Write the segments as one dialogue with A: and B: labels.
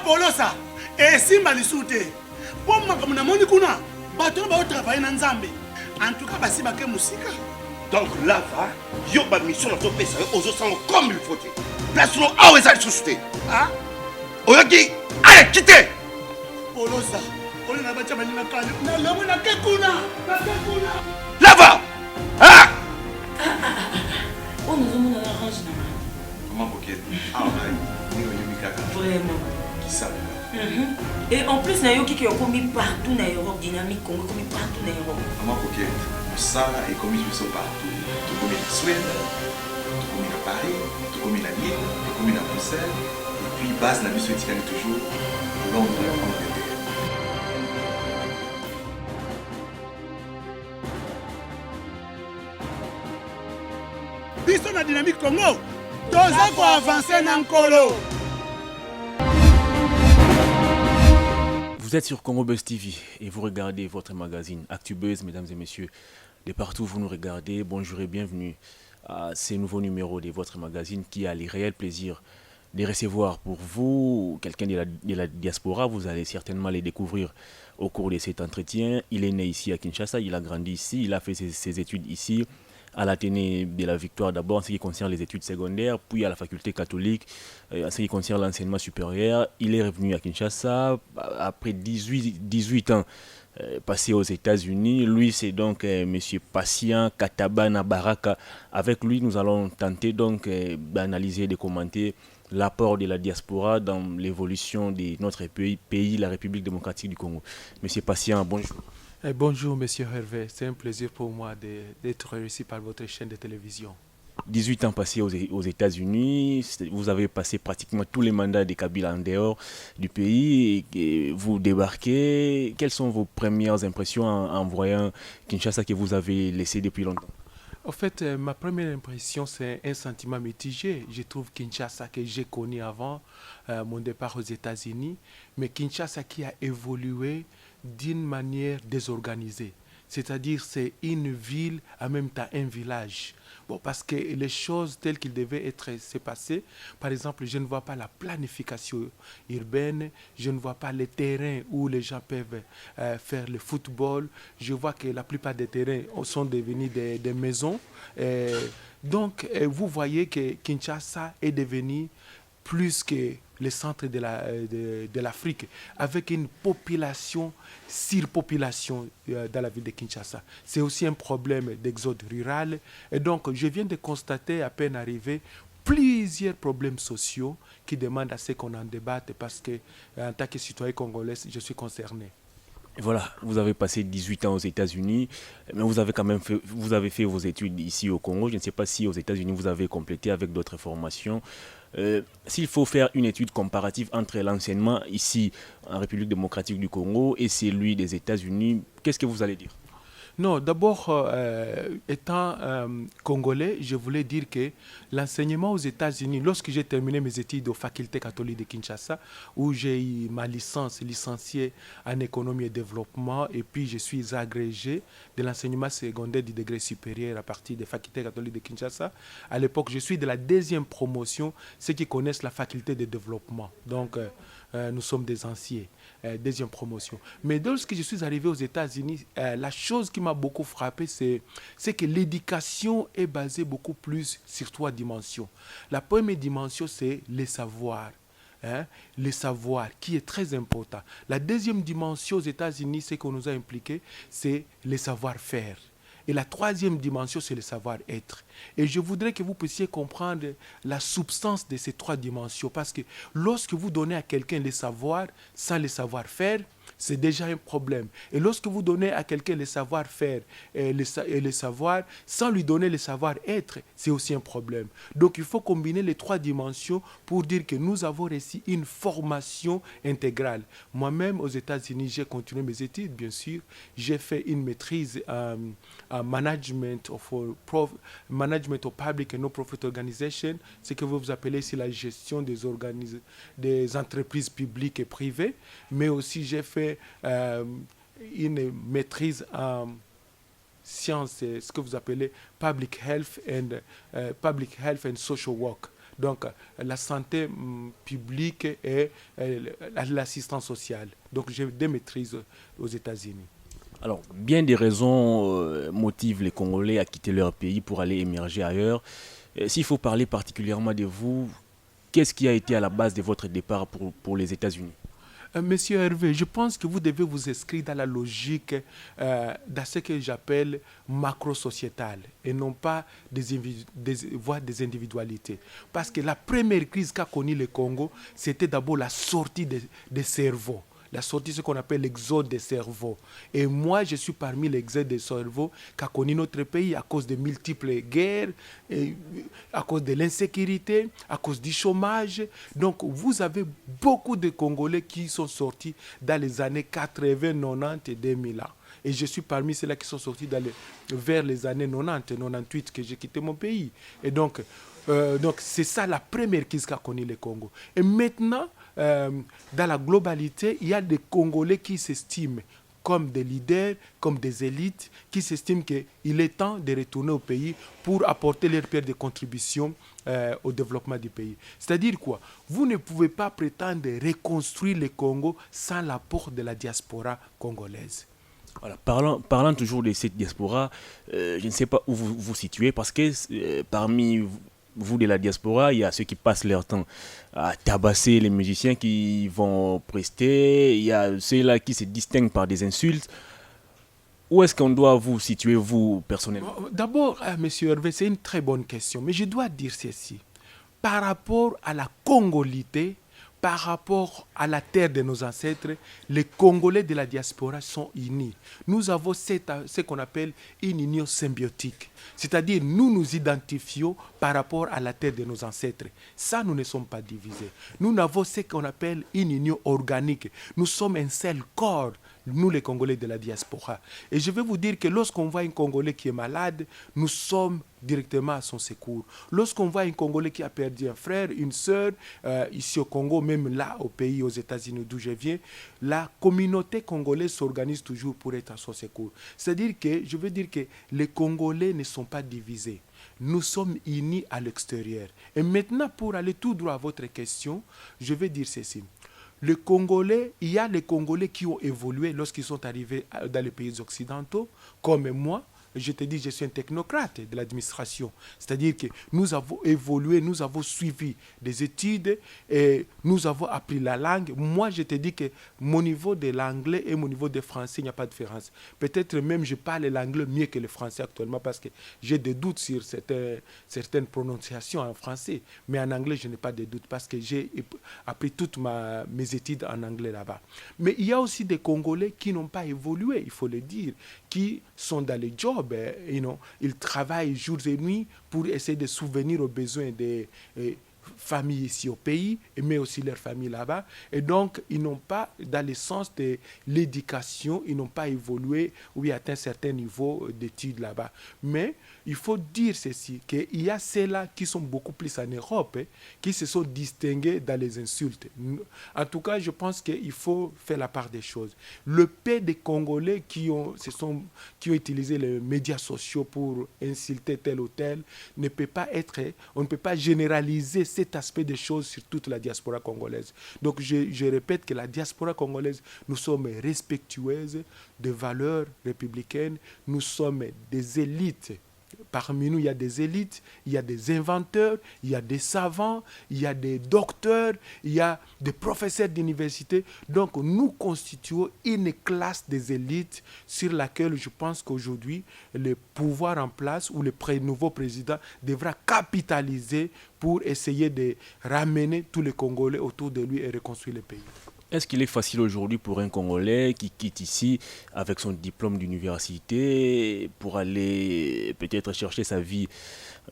A: Polosa, et Simba Lissoute. Pour moi, comme on a kuna, bateau va travailler dans Zambie. En tout cas, Basiba ke musika.
B: Donc là, va, yo ba mission dans ton pays, aux autres comme il faut. Place nous à où est société.
A: Ah?
B: Oyoki, allez, quittez.
A: Polosa, on a battu na kale. Na lamu na kekuna.
B: Là-bas. Ah!
C: On nous a mis dans l'arrange.
B: Comment coquette? Ah, ouais.
C: Vraiment.
B: Qui ça?
C: Et en plus, il y a qui ont commis partout dans l'Europe, dynamique, commis partout dans l'Europe.
D: Comment coquette? Ça est commis partout. Tout commis en Suède, tout commis à Paris, tout commis à Lille, tout commis à Bruxelles. Et puis, base la mission est toujours Londres, Angleterre.
A: Biso na dynamique Congo. Toza ko avancer na nkolo.
E: Vous êtes sur Congo Buzz TV et vous regardez votre magazine ActuBuzz, mesdames et messieurs. De partout vous nous regardez, bonjour et bienvenue à ce nouveau numéro de votre magazine qui a le réel plaisir de recevoir pour vous quelqu'un de la diaspora. Vous allez certainement les découvrir au cours de cet entretien. Il est né ici à Kinshasa, il a grandi ici, il a fait ses études ici à l'Athénée de la Victoire d'abord en ce qui concerne les études secondaires, puis à la faculté catholique en ce qui concerne l'enseignement supérieur. Il est revenu à Kinshasa après 18 ans passés aux États-Unis. Lui, c'est donc M. Patient Katabana Baraka. Avec lui, nous allons tenter donc d'analyser et de commenter l'apport de la diaspora dans l'évolution de notre pays, la République démocratique du Congo. M. Patient, bonjour.
F: Bonjour, Monsieur Hervé. C'est un plaisir pour moi d'être reçu par votre chaîne de télévision.
E: 18 ans passés aux États-Unis, vous avez passé pratiquement tous les mandats de Kabila en dehors du pays. Et vous débarquez. Quelles sont vos premières impressions en voyant Kinshasa que vous avez laissé depuis longtemps?
F: En fait, ma première impression, c'est un sentiment mitigé. Je trouve Kinshasa que j'ai connu avant mon départ aux États-Unis, mais Kinshasa qui a évolué d'une manière désorganisée. C'est-à-dire c'est une ville, en même temps un village. Bon, parce que les choses telles qu'il devait être s'est passé, par exemple, je ne vois pas la planification urbaine, je ne vois pas les terrains où les gens peuvent faire le football. Je vois que la plupart des terrains sont devenus des maisons. Donc, vous voyez que Kinshasa est devenu plus que le centre de l'Afrique, avec une population, surpopulation dans la ville de Kinshasa. C'est aussi un problème d'exode rural. Et donc, je viens de constater, à peine arrivé, plusieurs problèmes sociaux qui demandent à ce qu'on en débatte parce que, en tant que citoyen congolais, je suis concerné.
E: Voilà, vous avez passé 18 ans aux États-Unis, mais vous avez quand même fait vos études ici au Congo. Je ne sais pas si aux États-Unis vous avez complété avec d'autres formations. S'il faut faire une étude comparative entre l'enseignement ici en République démocratique du Congo et celui des États-Unis, qu'est-ce que vous allez dire?
F: Non, d'abord, étant congolais, je voulais dire que l'enseignement aux États-Unis, lorsque j'ai terminé mes études aux facultés catholiques de Kinshasa, où j'ai eu ma licence licenciée en économie et développement, et puis je suis agrégé de l'enseignement secondaire du degré supérieur à partir des facultés catholiques de Kinshasa. À l'époque, je suis de la deuxième promotion, ceux qui connaissent la faculté de développement. Donc, nous sommes des anciens. Deuxième promotion. Mais lorsque je suis arrivé aux États-Unis, la chose qui m'a beaucoup frappé, c'est que l'éducation est basée beaucoup plus sur 3 dimensions. La première dimension, c'est les savoirs. Le savoir qui est très important. La deuxième dimension aux États-Unis, c'est qu'on nous a impliqué, c'est le savoir-faire. Et la troisième dimension, c'est le savoir-être. Et je voudrais que vous puissiez comprendre la substance de ces 3 dimensions. Parce que lorsque vous donnez à quelqu'un le savoir sans le savoir-faire, c'est déjà un problème. Et lorsque vous donnez à quelqu'un le savoir-faire et le savoir, sans lui donner le savoir-être, c'est aussi un problème. Donc il faut combiner les 3 dimensions pour dire que nous avons reçu une formation intégrale. Moi-même, aux États-Unis, j'ai continué mes études, bien sûr. J'ai fait une maîtrise en management of public and non-profit organization, ce que vous appelez ici la gestion des entreprises publiques et privées. Mais aussi, j'ai fait une maîtrise en sciences, ce que vous appelez public health and social work. donc la santé publique et l'assistance sociale. Donc j'ai des maîtrises aux États-Unis.
E: Alors, bien des raisons motivent les Congolais à quitter leur pays pour aller émerger ailleurs. S'il faut parler particulièrement de vous, qu'est-ce qui a été à la base de votre départ pour les États-Unis?
F: Monsieur Hervé, je pense que vous devez vous inscrire dans la logique dans ce que j'appelle macro-sociétal et non pas des individualités. Parce que la première crise qu'a connue le Congo, c'était d'abord la sortie des cerveaux. La sortie, ce qu'on appelle l'exode des cerveaux. Et moi, je suis parmi l'exode des cerveaux qu'a connu notre pays à cause de multiples guerres, à cause de l'insécurité, à cause du chômage. Donc, vous avez beaucoup de Congolais qui sont sortis dans les années 80, 90 et 2000 ans. Et je suis parmi ceux-là qui sont sortis vers les années 90 et 98 que j'ai quitté mon pays. Et donc c'est ça la première crise qu'a connu le Congo. Et maintenant, dans la globalité, il y a des Congolais qui s'estiment comme des leaders, comme des élites, qui s'estiment qu'il est temps de retourner au pays pour apporter leur pierre de contribution au développement du pays. C'est-à-dire quoi? Vous ne pouvez pas prétendre reconstruire le Congo sans l'apport de la diaspora congolaise.
E: Voilà, parlant toujours de cette diaspora, je ne sais pas où vous vous situez, parce que parmi vous de la diaspora, il y a ceux qui passent leur temps à tabasser les musiciens qui vont prester, il y a ceux-là qui se distinguent par des insultes. Où est-ce qu'on doit vous situer, vous, personnellement?
F: D'abord, monsieur Hervé, c'est une très bonne question, mais je dois dire ceci. Par rapport à la congolité, par rapport à la terre de nos ancêtres, les Congolais de la diaspora sont unis. Nous avons ce qu'on appelle une union symbiotique. C'est-à-dire, nous nous identifions par rapport à la terre de nos ancêtres. Ça, nous ne sommes pas divisés. Nous avons ce qu'on appelle une union organique. Nous sommes un seul corps, nous les Congolais de la diaspora. Et je vais vous dire que lorsqu'on voit un Congolais qui est malade, nous sommes directement à son secours. Lorsqu'on voit un Congolais qui a perdu un frère, une sœur, ici au Congo, même là au pays, aux États-Unis d'où je viens, la communauté congolaise s'organise toujours pour être à son secours. C'est-à-dire que, je veux dire que les Congolais ne sont pas divisés. Nous sommes unis à l'extérieur. Et maintenant, pour aller tout droit à votre question, je vais dire ceci. Le Congolais, il y a les Congolais qui ont évolué lorsqu'ils sont arrivés dans les pays occidentaux, comme moi. Je te dis, je suis un technocrate de l'administration. C'est-à-dire que nous avons évolué, nous avons suivi des études et nous avons appris la langue. Moi, je te dis que mon niveau de l'anglais et mon niveau de français, il n'y a pas de différence. Peut-être même je parle l'anglais mieux que le français actuellement parce que j'ai des doutes sur certaines prononciations en français. Mais en anglais, je n'ai pas de doutes parce que j'ai appris toutes mes études en anglais là-bas. Mais il y a aussi des Congolais qui n'ont pas évolué, il faut le dire, qui sont dans les jobs. Ils travaillent jours et nuits pour essayer de subvenir aux besoins des familles ici au pays, mais aussi leurs familles là-bas. Et donc, ils n'ont pas, dans le sens de l'éducation, ils n'ont pas évolué ou atteint un certain niveau d'études là-bas. Mais il faut dire ceci, qu'il y a ceux-là qui sont beaucoup plus en Europe, qui se sont distingués dans les insultes. En tout cas, je pense qu'il faut faire la part des choses. Le peu des Congolais qui ont utilisé les médias sociaux pour insulter tel ou tel, on ne peut pas généraliser cet aspect des choses sur toute la diaspora congolaise. Donc, je répète que la diaspora congolaise, nous sommes respectueuses des valeurs républicaines, nous sommes des élites. Parmi nous, il y a des élites, il y a des inventeurs, il y a des savants, il y a des docteurs, il y a des professeurs d'université. Donc, nous constituons une classe des élites sur laquelle je pense qu'aujourd'hui, le pouvoir en place ou le nouveau président devra capitaliser pour essayer de ramener tous les Congolais autour de lui et reconstruire le pays.
E: Est-ce qu'il est facile aujourd'hui pour un Congolais qui quitte ici avec son diplôme d'université pour aller peut-être chercher sa vie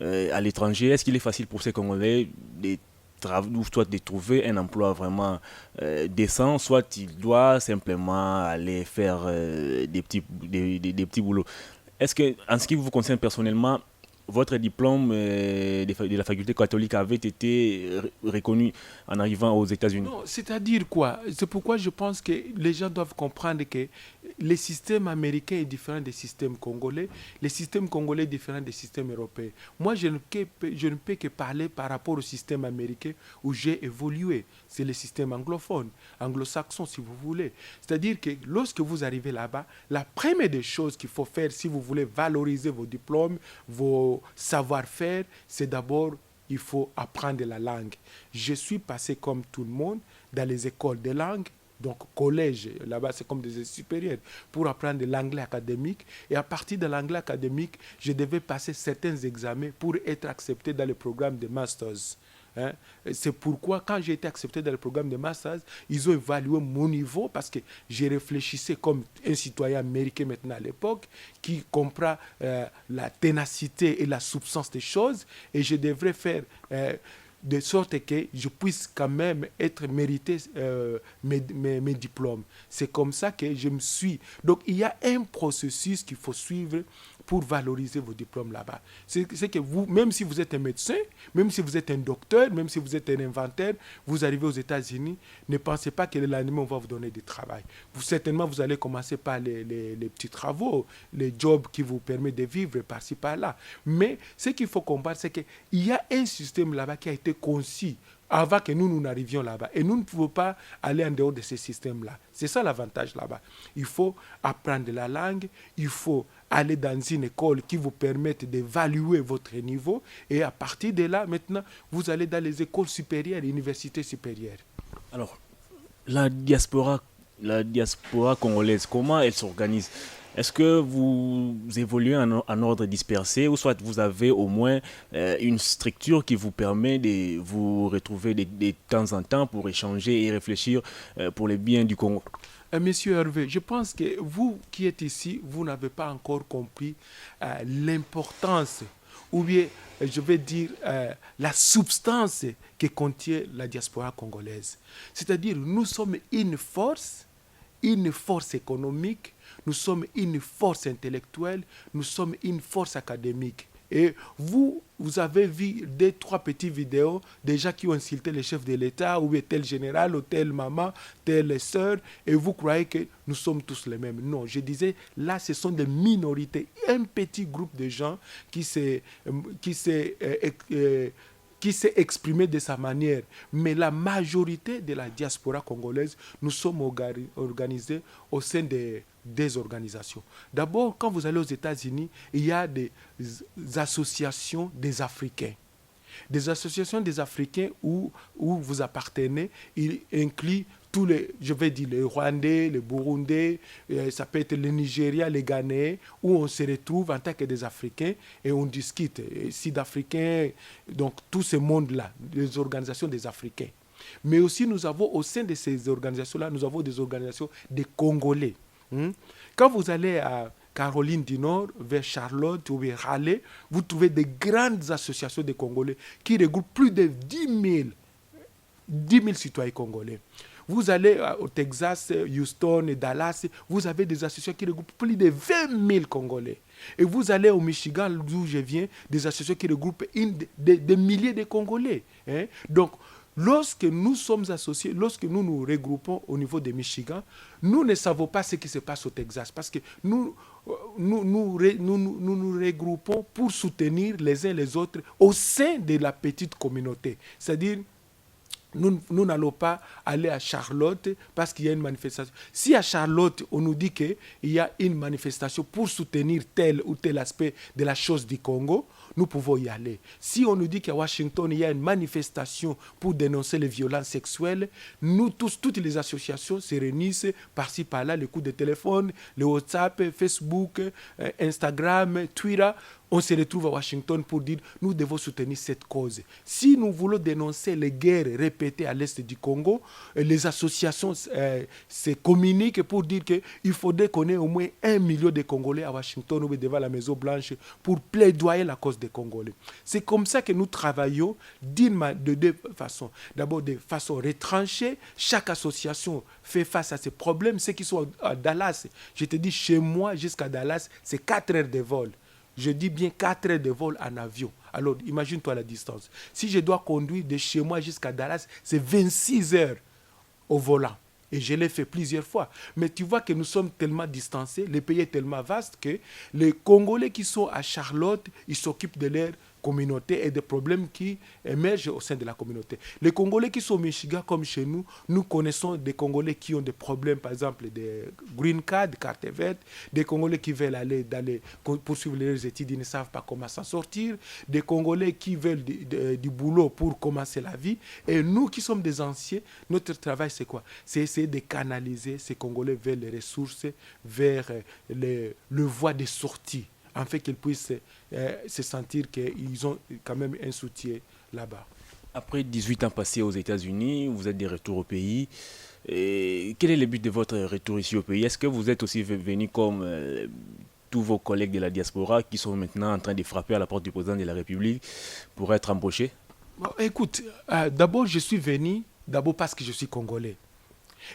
E: à l'étranger? Est-ce qu'il est facile pour ces Congolais soit de trouver un emploi vraiment décent, soit il doit simplement aller faire des petits boulots? Est-ce que, en ce qui vous concerne personnellement, votre diplôme de la faculté catholique avait été reconnu en arrivant aux États-Unis.
F: Non, c'est-à-dire quoi? C'est pourquoi je pense que les gens doivent comprendre que le système américain est différent des systèmes congolais, le système congolais est différent des systèmes européens. Moi, je ne peux que parler par rapport au système américain où j'ai évolué. C'est le système anglophone, anglo-saxon si vous voulez. C'est-à-dire que lorsque vous arrivez là-bas, la première des choses qu'il faut faire si vous voulez valoriser vos diplômes, vos savoir-faire, c'est d'abord il faut apprendre la langue. Je suis passé comme tout le monde dans les écoles de langue, donc collège, là-bas c'est comme des études supérieures, pour apprendre l'anglais académique. Et à partir de l'anglais académique, je devais passer certains examens pour être accepté dans le programme de masters. Hein? C'est pourquoi quand j'ai été accepté dans le programme de masters, ils ont évalué mon niveau parce que j'ai réfléchissais comme un citoyen américain maintenant à l'époque qui comprend la ténacité et la substance des choses, et je devrais faire de sorte que je puisse quand même être mérité mes diplômes. C'est comme ça que je me suis... Donc il y a un processus qu'il faut suivre pour valoriser vos diplômes là-bas. C'est que vous, même si vous êtes un médecin, même si vous êtes un docteur, même si vous êtes un inventeur, vous arrivez aux États-Unis, ne pensez pas que le lendemain, on va vous donner du travail. Certainement, vous allez commencer par les petits travaux, les jobs qui vous permettent de vivre par-ci, par-là. Mais ce qu'il faut comprendre, c'est qu'il y a un système là-bas qui a été conçu avant que nous n'arrivions là-bas. Et nous ne pouvons pas aller en dehors de ce système-là. C'est ça l'avantage là-bas. Il faut apprendre la langue, il faut aller dans une école qui vous permette d'évaluer votre niveau, et à partir de là, maintenant, vous allez dans les écoles supérieures, universités supérieures.
E: Alors, la diaspora congolaise, comment elle s'organise? Est-ce que vous évoluez en ordre dispersé, ou soit vous avez au moins une structure qui vous permet de vous retrouver de temps en temps pour échanger et réfléchir pour le bien du Congo?
F: Monsieur Hervé, je pense que vous qui êtes ici, vous n'avez pas encore compris l'importance, ou bien, je vais dire, la substance que contient la diaspora congolaise. C'est-à-dire, nous sommes une force économique, nous sommes une force intellectuelle, nous sommes une force académique. Et vous avez vu 2-3 petites vidéos des gens qui ont insulté le chef de l'État, ou tel général, ou telle maman, telle sœur, et vous croyez que nous sommes tous les mêmes. Non, je disais, là, ce sont des minorités, un petit groupe de gens qui s'est exprimé de sa manière. Mais la majorité de la diaspora congolaise, nous sommes organisés au sein des organisations. D'abord, quand vous allez aux États-Unis, il y a des associations des Africains. Des associations des Africains où vous appartenez, il inclut tous les, je vais dire, les Rwandais, les Burundais, ça peut être le Nigeria, les Ghanéens, où on se retrouve en tant que des Africains et on discute. Sud-Africains, donc tout ce monde-là, les organisations des Africains. Mais aussi, nous avons au sein de ces organisations-là, nous avons des organisations des Congolais. Quand vous allez à Caroline du Nord, vers Charlotte ou vers Raleigh, vous trouvez des grandes associations de Congolais qui regroupent plus de 10 000 citoyens congolais. Vous allez au Texas, Houston et Dallas, vous avez des associations qui regroupent plus de 20 000 Congolais. Et vous allez au Michigan, d'où je viens, des associations qui regroupent des milliers de Congolais. Donc, lorsque nous sommes associés, lorsque nous nous regroupons au niveau de Michigan, nous ne savons pas ce qui se passe au Texas, parce que nous nous regroupons pour soutenir les uns les autres au sein de la petite communauté. C'est-à-dire, nous n'allons pas aller à Charlotte parce qu'il y a une manifestation. Si à Charlotte, on nous dit qu'il y a une manifestation pour soutenir tel ou tel aspect de la chose du Congo, nous pouvons y aller. Si on nous dit qu'à Washington, il y a une manifestation pour dénoncer les violences sexuelles, nous tous, toutes les associations se réunissent par-ci, par-là, les coups de téléphone, le WhatsApp, Facebook, Instagram, Twitter. On se retrouve à Washington pour dire nous devons soutenir cette cause. Si nous voulons dénoncer les guerres répétées à l'est du Congo, les associations se communiquent pour dire qu'il faudrait qu'on ait au moins 1 million de Congolais à Washington ou devant la Maison Blanche pour plaidoyer la cause des Congolais. C'est comme ça que nous travaillons de deux façons. D'abord, de façon retranchée, chaque association fait face à ces problèmes. Ceux qui sont à Dallas, je te dis, chez moi jusqu'à Dallas, c'est 4 heures de vol. Je dis bien 4 heures de vol en avion. Alors, imagine-toi la distance. Si je dois conduire de chez moi jusqu'à Dallas, c'est 26 heures au volant. Et je l'ai fait plusieurs fois. Mais tu vois que nous sommes tellement distancés, le pays est tellement vaste que les Congolais qui sont à Charlotte, ils s'occupent de leur communauté et des problèmes qui émergent au sein de la communauté. Les Congolais qui sont au Michigan, comme chez nous, nous connaissons des Congolais qui ont des problèmes, par exemple, des green card, carte verte, des Congolais qui veulent aller poursuivre leurs études, ils ne savent pas comment s'en sortir, des Congolais qui veulent du boulot pour commencer la vie. Et nous qui sommes des anciens, notre travail, c'est quoi? C'est essayer de canaliser ces Congolais vers les ressources, vers le voie de sortie, en fait qu'ils puissent se sentir qu'ils ont quand même un soutien là-bas.
E: Après 18 ans passés aux États-Unis, vous êtes de retour au pays. Et quel est le but de votre retour ici au pays? Est-ce que vous êtes aussi venu comme tous vos collègues de la diaspora qui sont maintenant en train de frapper à la porte du président de la République pour être embauchés?
F: Bon, écoute, d'abord je suis venu parce que je suis congolais.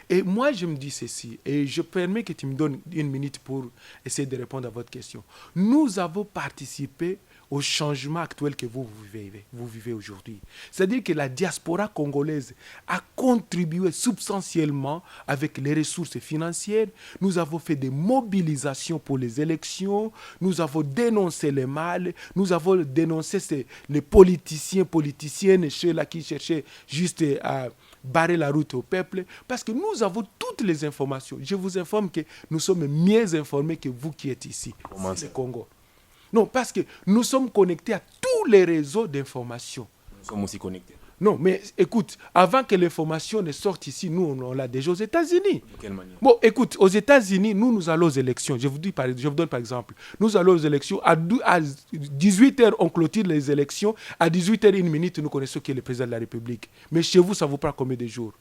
F: Et moi, je me dis ceci, et je permets que tu me donnes 1 minute pour essayer de répondre à votre question. Nous avons participé au changement actuel que vous vivez aujourd'hui. C'est-à-dire que la diaspora congolaise a contribué substantiellement avec les ressources financières. Nous avons fait des mobilisations pour les élections. Nous avons dénoncé les mal. Nous avons dénoncé les politiciennes, ceux-là qui cherchaient juste à barrer la route au peuple, parce que nous avons toutes les informations. Je vous informe que nous sommes mieux informés que vous qui êtes ici, au Congo. Non, parce que nous sommes connectés à tous les réseaux d'information.
E: Nous sommes aussi connectés.
F: Non, mais écoute, avant que l'information ne sorte ici, nous, on l'a déjà aux États-Unis.
E: De quelle manière?
F: Bon, écoute, aux États-Unis, nous allons aux élections. Je vous donne par exemple. Nous allons aux élections. À 18h, on clôture les élections. À 18h01, nous connaissons qui est le président de la République. Mais chez vous, ça vous prend combien de jours?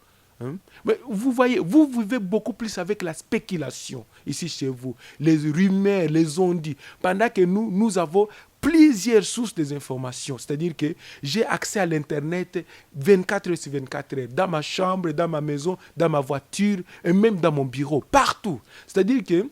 F: Mais vous voyez, vous vivez beaucoup plus avec la spéculation ici chez vous. Les rumeurs, les on-dit. Pendant que nous avons plusieurs sources des informations. C'est-à-dire que j'ai accès à l'Internet 24 heures sur 24 heures, dans ma chambre, dans ma maison, dans ma voiture, et même dans mon bureau, partout. C'est-à-dire que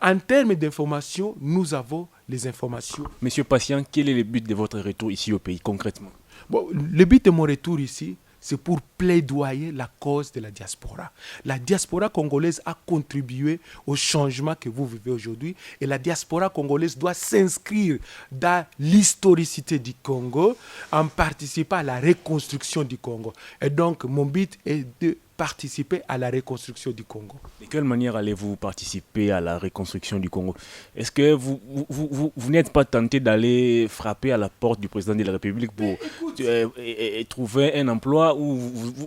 F: en termes d'information, nous avons les informations.
E: Monsieur Patient, quel est le but de votre retour ici au pays, concrètement?
F: Bon, le but de mon retour ici, c'est pour plaidoyer la cause de la diaspora. La diaspora congolaise a contribué au changement que vous vivez aujourd'hui et la diaspora congolaise doit s'inscrire dans l'historicité du Congo en participant à la reconstruction du Congo. Et donc, mon but est de participer à la reconstruction du Congo.
E: De quelle manière allez-vous participer à la reconstruction du Congo? Est-ce que vous n'êtes pas tenté d'aller frapper à la porte du président de la République pour trouver un emploi où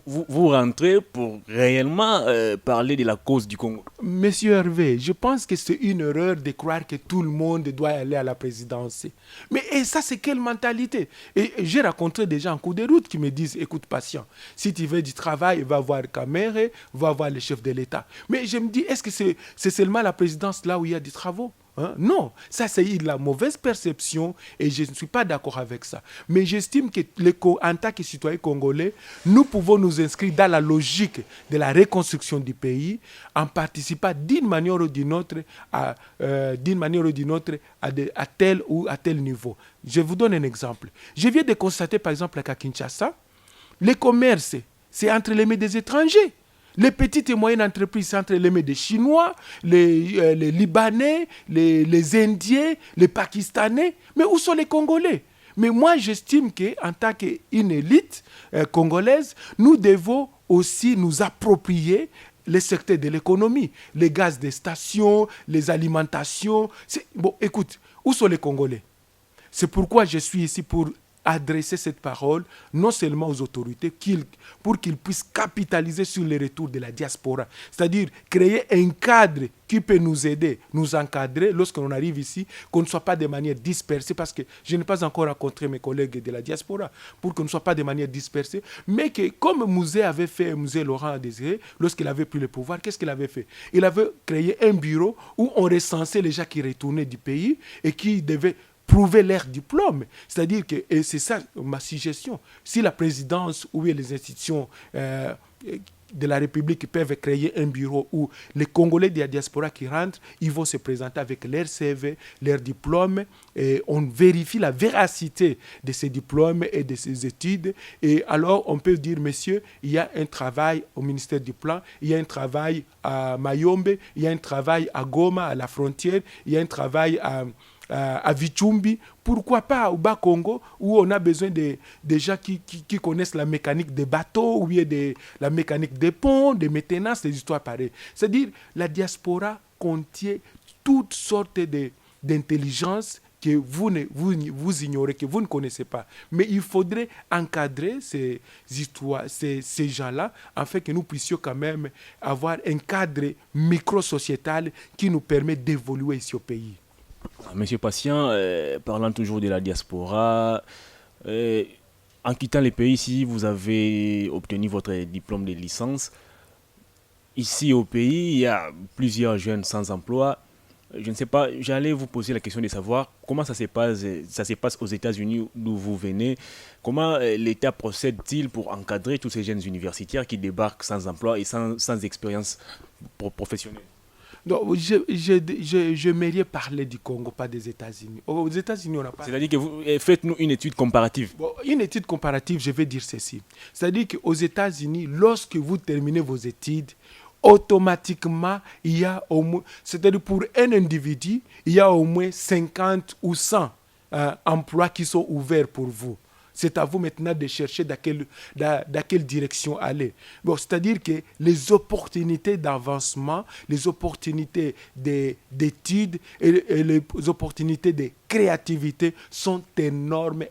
E: vous rentrez pour réellement parler de la cause du Congo?
F: Monsieur Hervé, je pense que c'est une erreur de croire que tout le monde doit aller à la présidence. Mais ça, c'est quelle mentalité? Et j'ai rencontré des gens en cours de route qui me disent, écoute, patient, si tu veux du travail, va voir Kamere, va voir le chef de l'État. Mais je me dis, est-ce que c'est seulement la présidence là où il y a des travaux? Non, ça c'est la mauvaise perception et je ne suis pas d'accord avec ça. Mais j'estime que en tant que citoyens congolais, nous pouvons nous inscrire dans la logique de la reconstruction du pays en participant d'une manière ou d'une autre à tel ou à tel niveau. Je vous donne un exemple. Je viens de constater par exemple qu'à Kinshasa, les commerces, c'est entre les mains des étrangers. Les petites et moyennes entreprises, c'est entre les mains des Chinois, les Libanais, les Indiens, les Pakistanais. Mais où sont les Congolais? Mais moi, j'estime qu'en tant qu'une élite congolaise, nous devons aussi nous approprier les secteurs de l'économie, les gaz des stations, les alimentations. Bon, écoute, où sont les Congolais? C'est pourquoi je suis ici pour adresser cette parole non seulement aux autorités pour qu'ils puissent capitaliser sur les retours de la diaspora, c'est-à-dire créer un cadre qui peut nous aider, nous encadrer lorsqu'on arrive ici, qu'on ne soit pas de manière dispersée, parce que je n'ai pas encore rencontré mes collègues de la diaspora, pour qu'on ne soit pas de manière dispersée, mais que comme Mouzé avait fait, Mouzé Laurent Désiré, lorsqu'il avait pris le pouvoir, qu'est-ce qu'il avait fait? Il avait créé un bureau où on recensait les gens qui retournaient du pays et qui devaient prouver leur diplôme. C'est-à-dire que, et c'est ça ma suggestion, si la présidence ou les institutions de la République peuvent créer un bureau où les Congolais de la diaspora qui rentrent, ils vont se présenter avec leur CV, leur diplôme, et on vérifie la véracité de ces diplômes et de ces études. Et alors, on peut dire, monsieur, il y a un travail au ministère du Plan, il y a un travail à Mayombe, il y a un travail à Goma, à la frontière, il y a un travail à Vichumbi, pourquoi pas au Bas-Congo, où on a besoin de gens qui connaissent la mécanique des bateaux, ou bien la mécanique des ponts, des maintenances, des histoires pareilles. C'est-à-dire, la diaspora contient toutes sortes d'intelligence que vous ignorez, que vous ne connaissez pas. Mais il faudrait encadrer ces histoires, ces gens-là, afin que nous puissions quand même avoir un cadre micro-sociétal qui nous permet d'évoluer ici au pays.
E: Monsieur Patient, parlant toujours de la diaspora, en quittant le pays, si vous avez obtenu votre diplôme de licence, ici au pays, il y a plusieurs jeunes sans emploi. Je ne sais pas, j'allais vous poser la question de savoir comment ça se passe aux États-Unis d'où vous venez. Comment l'État procède-t-il pour encadrer tous ces jeunes universitaires qui débarquent sans emploi et sans expérience professionnelle?
F: Donc, j'aimerais parler du Congo, pas des États-Unis. Aux États-Unis, on n'a pas...
E: C'est-à-dire que vous faites-nous une étude comparative.
F: Bon, une étude comparative, je vais dire ceci. C'est-à-dire qu'aux États-Unis, lorsque vous terminez vos études, automatiquement, il y a au moins... C'est-à-dire pour un individu, il y a au moins 50 ou 100 emplois qui sont ouverts pour vous. C'est à vous maintenant de chercher dans quelle direction aller. Bon, c'est-à-dire que les opportunités d'avancement, les opportunités d'études et les opportunités de créativité sont énormes.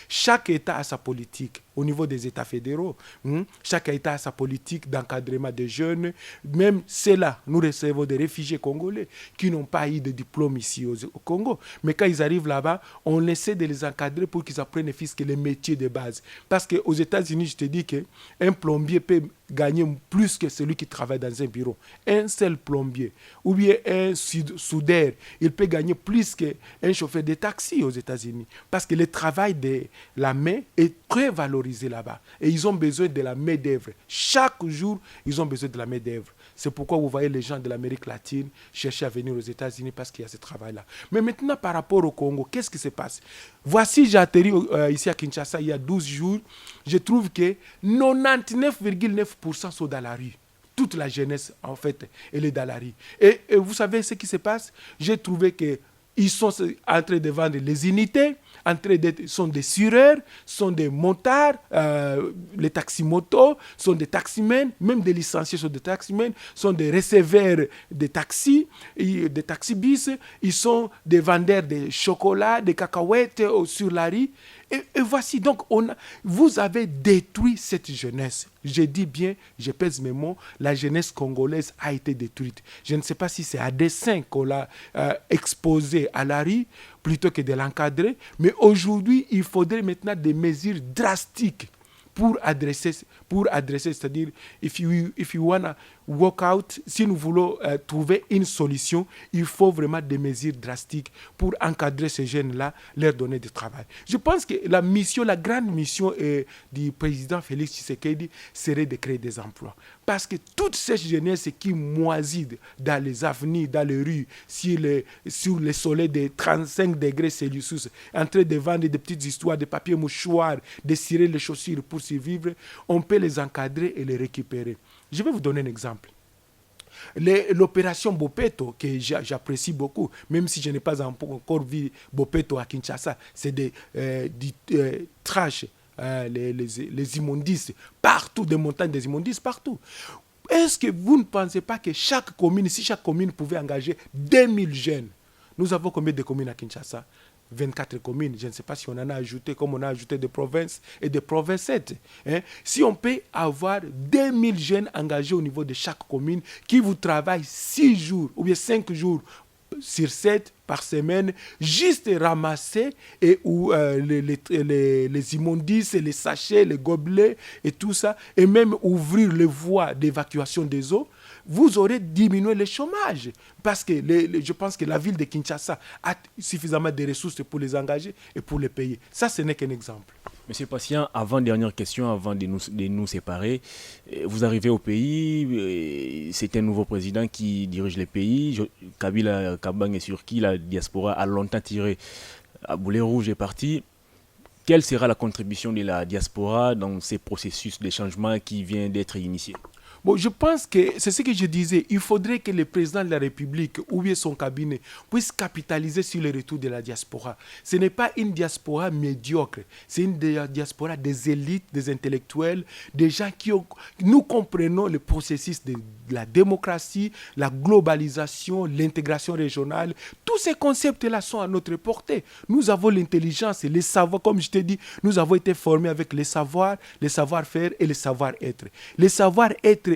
F: Chaque État a sa politique. Au niveau des États fédéraux, chaque État a sa politique d'encadrement des jeunes. Même ceux-là, nous recevons des réfugiés congolais qui n'ont pas eu de diplôme ici au Congo. Mais quand ils arrivent là-bas, on essaie de les encadrer pour qu'ils apprennent les métiers de base. Parce qu'aux États-Unis, je te dis qu'un plombier peut gagner plus que celui qui travaille dans un bureau. Un seul plombier ou bien un soudeur, il peut gagner plus qu'un chauffeur de taxi aux États-Unis. Parce que le travail de la main est très valorisé là-bas. Et ils ont besoin de la main-d'œuvre. Chaque jour, ils ont besoin de la main-d'œuvre. C'est pourquoi vous voyez les gens de l'Amérique latine chercher à venir aux États-Unis parce qu'il y a ce travail-là. Mais maintenant, par rapport au Congo, qu'est-ce qui se passe? Voici, j'ai atterri ici à Kinshasa il y a 12 jours. Je trouve que 99,9% sont dans la rue. Toute la jeunesse, en fait, elle est dans la rue. Et vous savez ce qui se passe? J'ai trouvé qu'ils sont en train de vendre les unités, sont des sureurs, sont des motards, les taximotos, sont des taximens, même des licenciés sont des taximens, sont des receveurs de taxis, des taxibus, ils sont des vendeurs de chocolat, de cacahuètes sur la rue. Et voici, donc, vous avez détruit cette jeunesse. Je dis bien, je pèse mes mots, la jeunesse congolaise a été détruite. Je ne sais pas si c'est à dessein qu'on l'a exposée à la rue, plutôt que de l'encadrer. Mais aujourd'hui, il faudrait maintenant des mesures drastiques pour adresser, c'est-à-dire, if you wanna walk out, si nous voulons trouver une solution, il faut vraiment des mesures drastiques pour encadrer ces jeunes-là, leur donner du travail. Je pense que la grande mission du président Félix Tshisekedi serait de créer des emplois. Parce que toute cette jeunesse qui moisit dans les avenues, dans les rues, sur le soleil de 35 degrés Celsius, en train de vendre des petites histoires, de papier mouchoir, de cirer les chaussures pour survivre, on peut les encadrer et les récupérer. Je vais vous donner un exemple. L'opération Bopeto, que j'apprécie beaucoup, même si je n'ai pas encore vu Bopeto à Kinshasa, c'est du trash, les immondices partout, des montagnes des immondices partout. Est-ce que vous ne pensez pas que si chaque commune pouvait engager 2000 jeunes, nous avons combien de communes à Kinshasa? 24 communes, je ne sais pas si on en a ajouté comme on a ajouté des provinces et des provincettes. Si on peut avoir 2000 jeunes engagés au niveau de chaque commune qui vous travaillent 6 jours ou bien 5 jours sur 7 par semaine, juste ramasser les immondices, les sachets, les gobelets et tout ça, et même ouvrir les voies d'évacuation des eaux, vous aurez diminué le chômage. Parce que je pense que la ville de Kinshasa a suffisamment de ressources pour les engager et pour les payer. Ça, ce n'est qu'un exemple.
E: Monsieur Patient, avant-dernière question, avant de nous séparer, vous arrivez au pays, c'est un nouveau président qui dirige le pays. Kabila Kabang est sur qui la diaspora a longtemps tiré à boulet rouge est parti. Quelle sera la contribution de la diaspora dans ces processus de changement qui vient d'être initié?
F: Bon, je pense que c'est ce que je disais. Il faudrait que le président de la République ou bien son cabinet puisse capitaliser sur le retour de la diaspora. Ce n'est pas une diaspora médiocre. C'est une diaspora des élites, des intellectuels, des gens qui ont... Nous comprenons le processus de la démocratie, la globalisation, l'intégration régionale. Tous ces concepts-là sont à notre portée. Nous avons l'intelligence et les savoirs. Comme je t'ai dit, nous avons été formés avec les savoirs, les savoir-faire et les savoir-être. Les savoir-être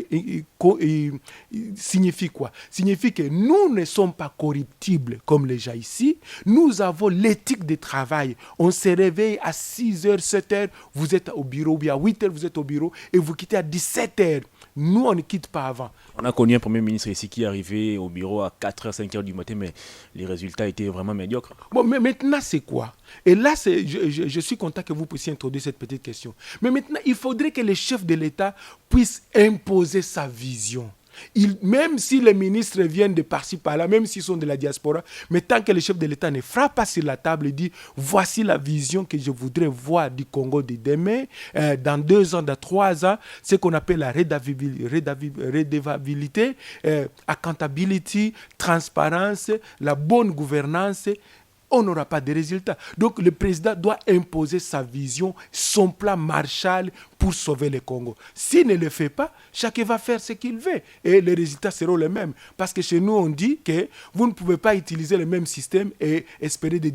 F: signifie quoi? Signifie que nous ne sommes pas corruptibles comme les gens ici. Nous avons l'éthique de travail. On se réveille à 6h, 7h, vous êtes au bureau, ou bien à 8h, vous êtes au bureau et vous quittez à 17h. Nous, on ne quitte pas avant.
E: On a connu un Premier ministre ici qui est arrivé au bureau à 4h, 5h du matin, mais les résultats étaient vraiment médiocres.
F: Bon, mais maintenant, c'est quoi? Et là, je suis content que vous puissiez introduire cette petite question. Mais maintenant, il faudrait que les chefs de l'État puissent imposer sa vision. Même si les ministres viennent de par-ci par-là, même s'ils sont de la diaspora, mais tant que le chef de l'État ne frappe pas sur la table et dit voici la vision que je voudrais voir du Congo de demain, dans 2 ans, dans 3 ans, ce qu'on appelle la redevabilité, accountability, transparence, la bonne gouvernance, on n'aura pas de résultats. Donc le président doit imposer sa vision, son plan Marshall pour sauver le Congo. S'il ne le fait pas, chacun va faire ce qu'il veut et les résultats seront les mêmes. Parce que chez nous, on dit que vous ne pouvez pas utiliser le même système et espérer des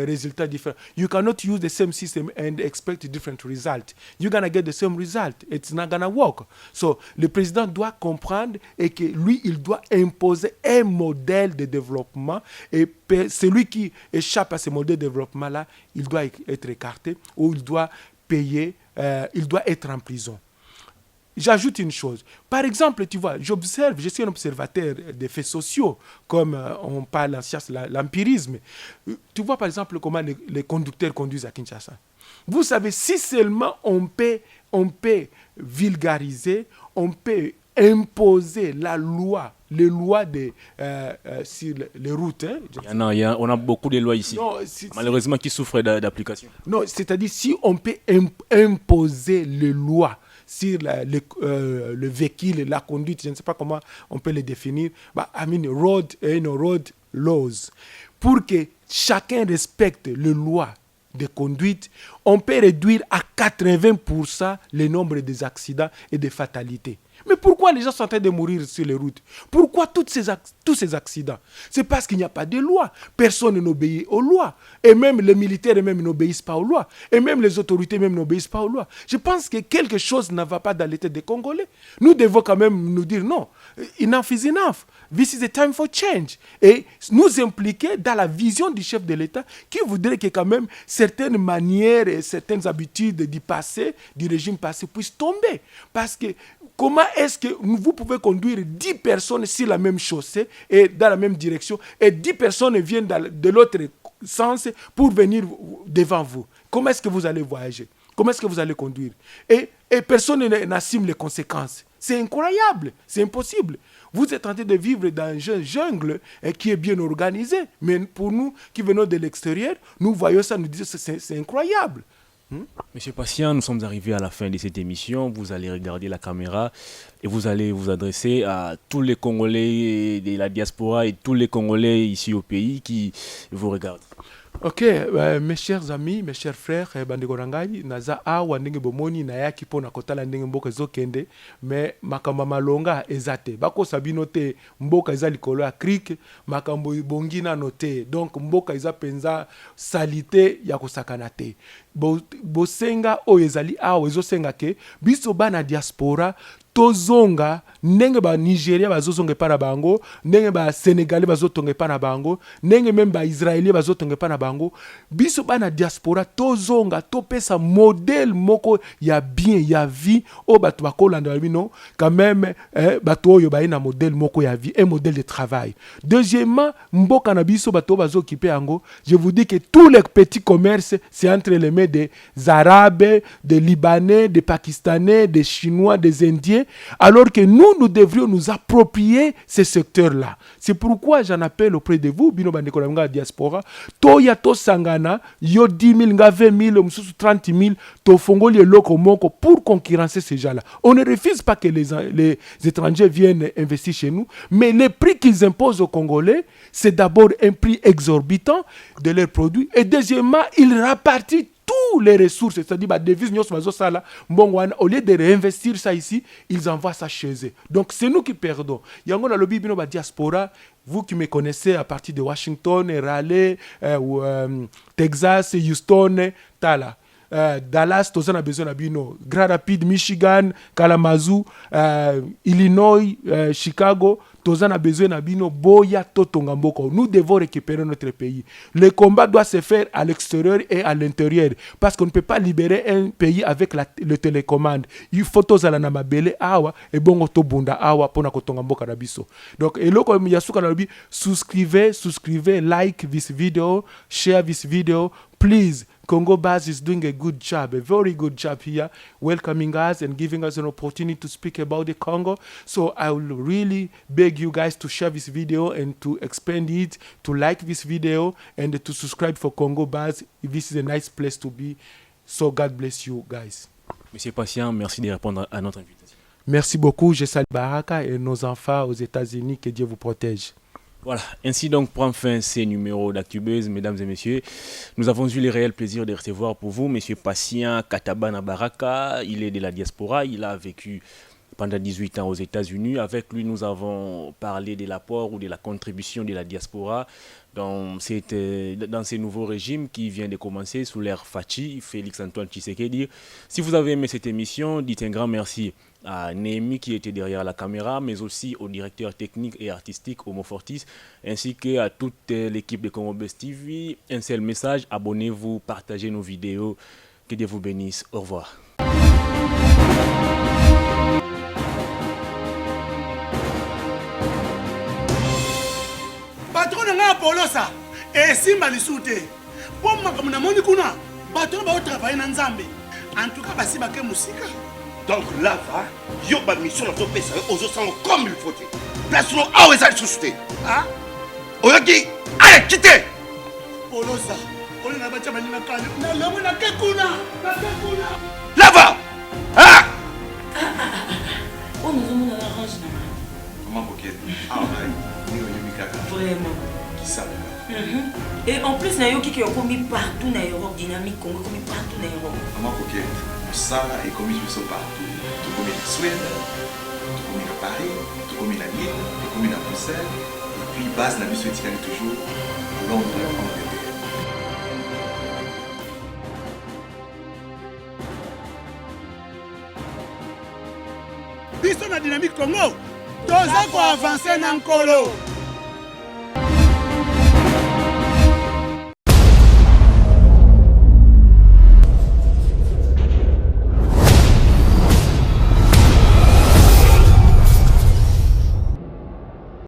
F: résultats différents. You cannot use the same system and expect a different result. You're going to get the same result. It's not going to work. So, le président doit comprendre et que lui, il doit imposer un modèle de développement et celui qui échappe à ce modèle de développement-là, il doit être écarté ou il doit payer, il doit être en prison. J'ajoute une chose. Par exemple, tu vois, je suis un observateur des faits sociaux, comme on parle en science, l'empirisme. Tu vois, par exemple, comment les conducteurs conduisent à Kinshasa. Vous savez, si seulement on peut vulgariser, on peut imposer la loi, les lois sur les routes. Hein,
E: on a beaucoup de lois ici, non, malheureusement, qui souffrent d'application.
F: Non, c'est-à-dire si on peut imposer les lois sur le véhicule, la conduite, je ne sais pas comment on peut les définir, road laws, pour que chacun respecte les lois de conduite, on peut réduire à 80% le nombre des accidents et des fatalités. Mais pourquoi les gens sont en train de mourir sur les routes? Pourquoi tous ces accidents? C'est parce qu'il n'y a pas de loi. Personne n'obéit aux lois. Et même les militaires n'obéissent pas aux lois. Et même les autorités n'obéissent pas aux lois. Je pense que quelque chose ne va pas dans l'état des Congolais. Nous devons quand même nous dire non. Enough is enough. This is the time for change. Et nous impliquer dans la vision du chef de l'État qui voudrait que quand même certaines manières et certaines habitudes du passé, du régime passé puissent tomber. Parce que comment est-ce que vous pouvez conduire 10 personnes sur la même chaussée et dans la même direction et 10 personnes viennent de l'autre sens pour venir devant vous? Comment est-ce que vous allez voyager? Comment est-ce que vous allez conduire? Et personne n'assume les conséquences. C'est incroyable, c'est impossible. Vous êtes en train de vivre dans une jungle qui est bien organisée. Mais pour nous qui venons de l'extérieur, nous voyons ça, nous disons que c'est incroyable.
E: Monsieur Patient, nous sommes arrivés à la fin de cette émission. Vous allez regarder la caméra et vous allez vous adresser à tous les Congolais de la diaspora et tous les Congolais ici au pays qui vous regardent.
F: Ok, mes chers amis, mes chers frères, bandeko rangai, naza awa ndenge bomoni na yaki po na kotala ndenge mboka ezokende, mais makambo malonga ezate. Bako sabino te mboka eza likolo ya kriek, makambo bongi nano te. Donc mboka eza penza salite ya kosakana te. Bosenga oyo ezali awa ezosenga ke biso bana diaspora tozonga ndenge ba Nigeria bazozonga pa na bango, ndenge ba Sénégalais bazotonga pa na bango, ndenge même ba Israélien bazotonga pa na bango. Biso ba na diaspora tozonga topesa modèle moko ya bien ya vie o bato bakolanda bino quand même bato oyo ba na modèle moko ya vie, un modèle de travail. Deuxièmement, mboka na biso bato bazo occuper ango, je vous dis que tous les petits commerces c'est entre les mains des Arabes, des Libanais, des Pakistanais, des Chinois, des Indiens, alors que nous devrions nous approprier ces secteurs-là. C'est pourquoi j'en appelle auprès de vous, bino bandeko na diaspora, toya to sangana, yo 10 000, 20 000, 30 000, to fongoli loko moko pour concurrencer ces gens-là. On ne refuse pas que les étrangers viennent investir chez nous, mais les prix qu'ils imposent aux Congolais, c'est d'abord un prix exorbitant de leurs produits, et deuxièmement, ils répartissent tous les ressources, c'est-à-dire la devise, au lieu de réinvestir ça ici, ils envoient ça chez eux. Donc c'est nous qui perdons. Il y a un lobby bino diaspora, vous qui me connaissez à partir de Washington, Raleigh, Texas, Houston, Tala. Dallas, tous on a besoin d'abino. Grand Rapids, Michigan, Kalamazoo, Illinois, Chicago, tous on a besoin d'abino. Boya, Totongamboko. Nous devons récupérer notre pays. Le combat doit se faire à l'extérieur et à l'intérieur, parce qu'on ne peut pas libérer un pays avec le télécommande. Il faut tous aller na mabele awa et bongo to bunda awa pona kotongamboka na biso. Donc et là comme yasuka na lobi, souscrivez, like this video, share this video, please. Congo Buzz is doing a good job, a very good job here, welcoming us and giving us an opportunity to speak about the Congo. So I will really beg you guys to share this video and to expand it, to like this video and to subscribe for Congo Buzz. This is a nice place to be. So God bless you guys.
E: Monsieur Patient, merci de répondre à notre invitation.
F: Merci beaucoup. Je salue Baraka et nos enfants aux États-Unis. Que Dieu vous protège.
E: Voilà, ainsi donc prend fin ces numéros d'Actubeuse, mesdames et messieurs. Nous avons eu le réel plaisir de recevoir pour vous monsieur Patient Katabana Baraka. Il est de la diaspora, il a vécu pendant 18 ans aux États-Unis. Avec lui, nous avons parlé de l'apport ou de la contribution de la diaspora dans ces nouveaux régimes qui viennent de commencer sous l'ère Fachi, Félix-Antoine Tshisekedi. Si vous avez aimé cette émission, dites un grand merci à Némi qui était derrière la caméra, mais aussi au directeur technique et artistique Homo Fortis, ainsi qu'à toute l'équipe de Congo Buzz TV. Un seul message, abonnez-vous, partagez nos vidéos. Que Dieu vous bénisse. Au revoir.
A: Patron nga Polosa, simba lisute. Pour makamuna moni kuna, patron ba travailler na Nzambe. En tout cas, basi bake musika.
B: Donc là, yo ba mission na to pesa aux sango comme il faut. Place no awe za susute.
A: Ah?
B: Oyoki, allez quitter.
A: Polosa, on na bacha bani na kanya. Na lomo na kekuna, na kekuna.
B: Là-bas. Ah!
C: Oh, nous avons la range na.
D: Comment coquette? Ah ouais.
C: Vraiment.
D: Qui ça?
C: Et en plus, nayo qui est commis partout dans Europe, dynamique Congo commis partout dans Europe.
D: Comment coquette? Ça est commis partout. Tout comme en Suède, tout comme à Paris, tout comme à Lille, tout comme à Bruxelles, et puis base la mission est toujours à Londres, en Angleterre.
A: Biso na dynamique Congo, toza ko avancer na nkolo.